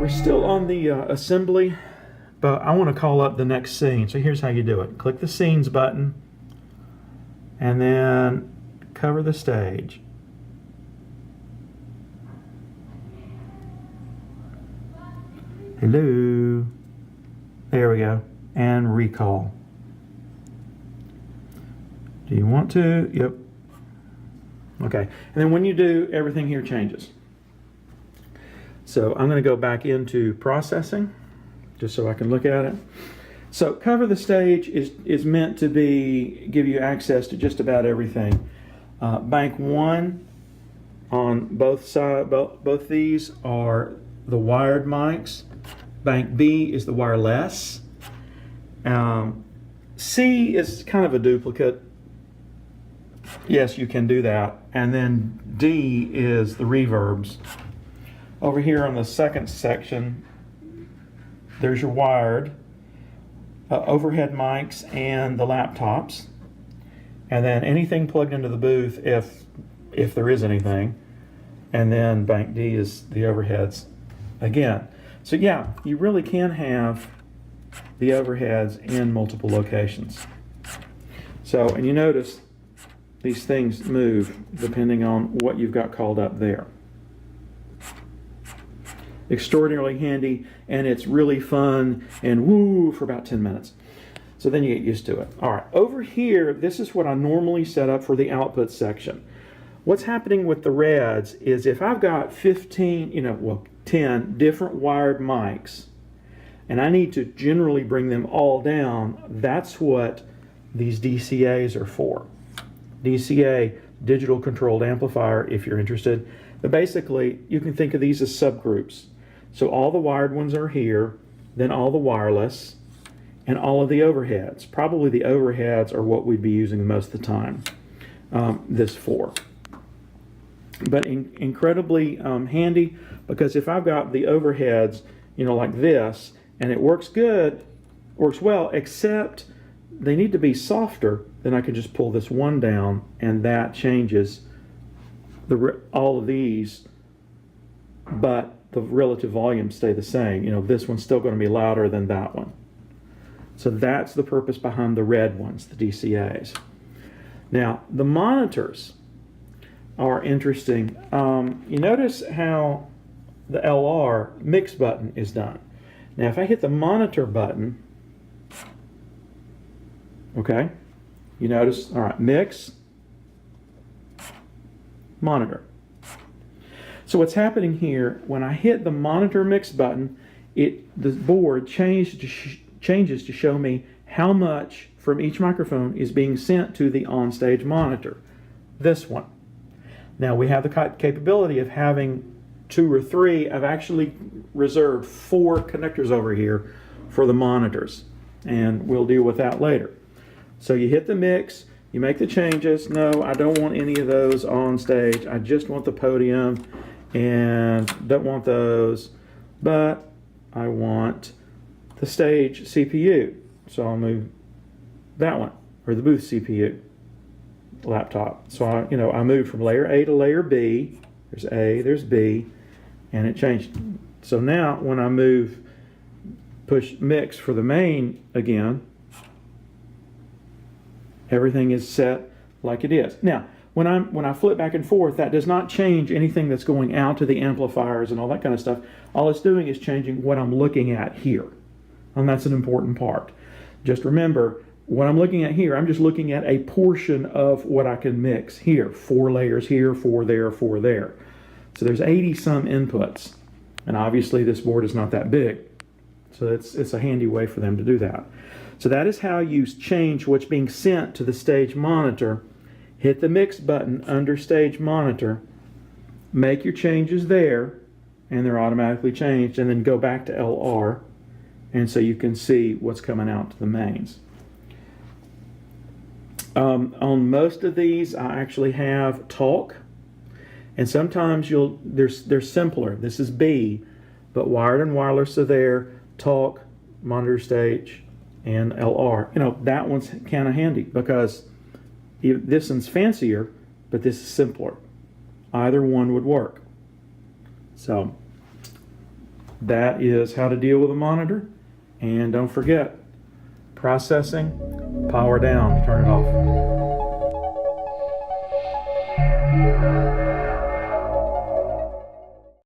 we're still on the assembly, but I want to call up the next scene. So here's how you do it. Click the scenes button and then cover the stage. Hello. There we go. And recall. Do you want to? Yep. Okay. And then when you do, everything here changes. So I'm going to go back into processing just so I can look at it. So cover the stage is meant to give you access to just about everything. Bank 1 on both sides, both these are the wired mics. Bank B is the wireless. C is kind of a duplicate. Yes, you can do that. And then D is the reverbs. Over here on the second section, there's your wired overhead mics and the laptops. And then anything plugged into the booth if there is anything. And then bank D is the overheads again. So yeah, you really can have the overheads in multiple locations. So, and you notice these things move depending on what you've got called up there. Extraordinarily handy, and it's really fun and woo for about 10 minutes. So then you get used to it. All right, over here, this is what I normally set up for the output section. What's happening with the reds is if I've got 10 different wired mics, and I need to generally bring them all down, that's what these DCAs are for. DCA, digital controlled amplifier, if you're interested. But basically, you can think of these as subgroups. So all the wired ones are here, then all the wireless, and all of the overheads. Probably the overheads are what we'd be using most of the time, this for. But incredibly handy, because if I've got the overheads, like this, and it works good, works well, except they need to be softer, then I can just pull this one down, and that changes all of these, but the relative volumes stay the same. This one's still going to be louder than that one. So that's the purpose behind the red ones, the DCAs. Now, the monitors are interesting. You notice how the LR mix button is done. Now, if I hit the monitor button, okay, you notice, all right, mix, monitor. So what's happening here, when I hit the monitor mix button, the board changes to show me how much from each microphone is being sent to the onstage monitor, this one. Now we have the capability of having 2 or 3. I've actually reserved 4 connectors over here for the monitors, and we'll deal with that later. So you hit the mix, you make the changes. No, I don't want any of those on stage. I just want the podium and don't want those, but I want the stage CPU. So I'll move that one, or the booth CPU laptop. So I moved from layer A to layer B. There's A, there's B, and it changed. So now when I push mix for the main again, everything is set like it is. Now, when I flip back and forth, that does not change anything that's going out to the amplifiers and all that kind of stuff. All it's doing is changing what I'm looking at here. And that's an important part. Just remember, what I'm looking at here, I'm just looking at a portion of what I can mix here. 4 layers here, 4 there, 4 there. So there's 80-some inputs. And obviously this board is not that big. So it's a handy way for them to do that. So that is how you change what's being sent to the stage monitor. Hit the mix button under stage monitor, make your changes there, and they're automatically changed, and then go back to LR, and so you can see what's coming out to the mains. On most of these, I actually have talk, and sometimes they're simpler. This is B, but wired and wireless are there, talk, monitor stage, and LR. That one's kind of handy because this one's fancier, but this is simpler. Either one would work. So that is how to deal with a monitor. And don't forget, processing, power down, turn it off.